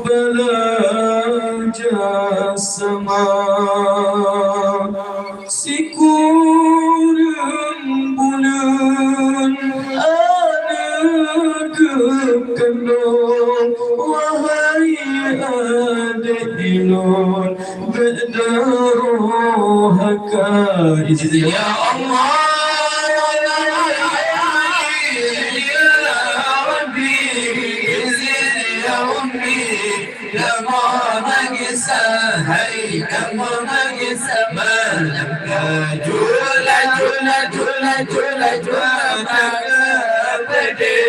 belajar sama si kurang bulan ada kekandung wahai adik ilun berdarohaka ya Allah هاي كم نقص مالك جولا جولا جولا جولا جولا بدي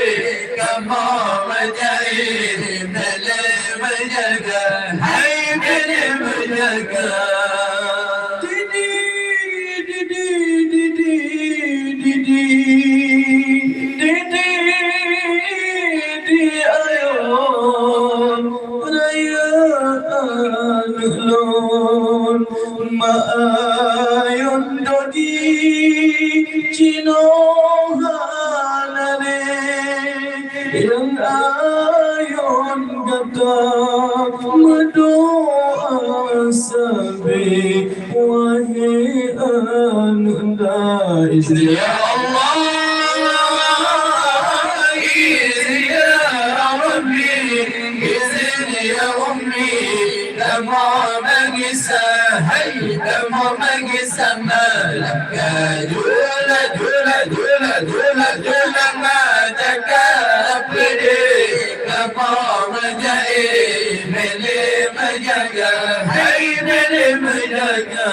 كما مجاهد بلا مجاكا هاي بلا مجاكا Maayon dodi chino halane yang ayon gata madoa sabi wahai anda izni ya Allah ya Rabbi izni ya Ummi lama magisa هاي لما مقسى مالك جولا جولا جولا جولا جولا ما تكابري لما مجاي ملي مجاكا هاي ملي مجاكا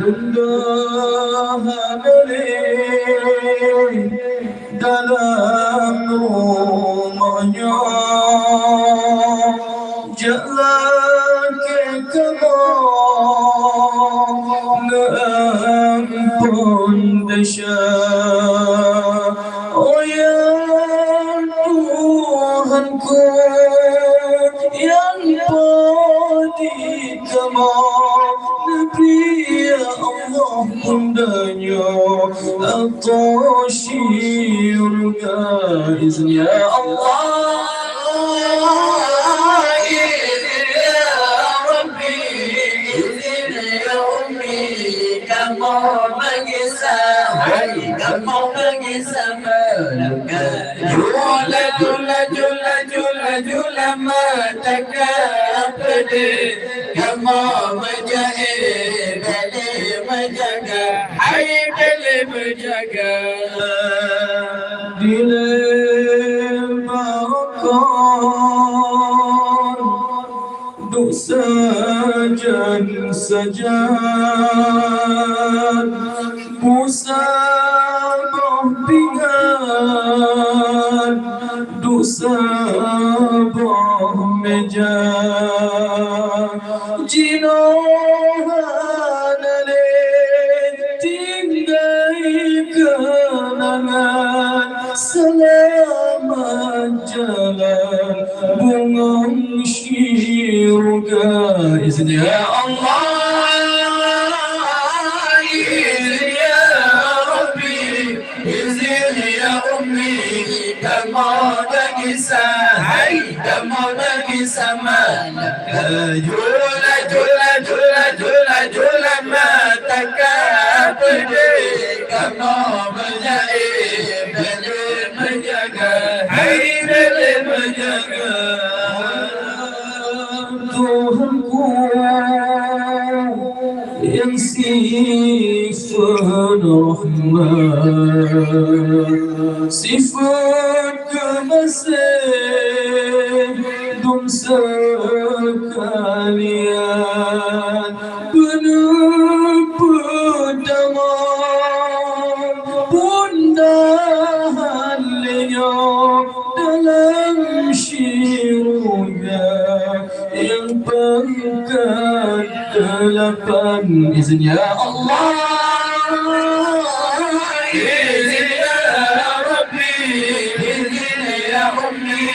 الله ملي dalam rumahnya jalan ampun dahsyat oh ya Tuhanku yang pertama Nabi ya Allah mundanya atau syurga izni ya Allah jula jula jula jula jula mataka apde kama majahe bale majaga hai bale majaga dile makan dosa jan sajan musabah pingan dosa boh meja jinohanale tinggai kenangan selamat jalan bunga syurga izni ya Allah jula jula jula jula jula mataka apde kama menjai bela menjaga hai bela menjaga Tuhanku yang sifat rahmat sifat kemasih dum sekalian penuh pedamaian bunda halinya dalam syurga yang pangkat 8 izni ya Allah izni ya Rabbi izni ya Ummi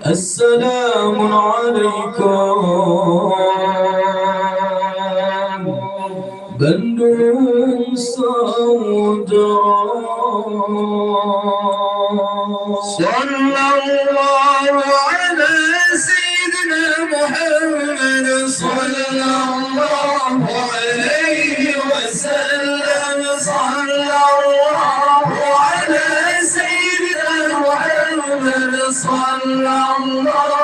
السلام عليكم بندر صودرا صلى الله على سيدنا محمد صلى الله عليه وسلم صلى الله على سيدنا محمد صلى الله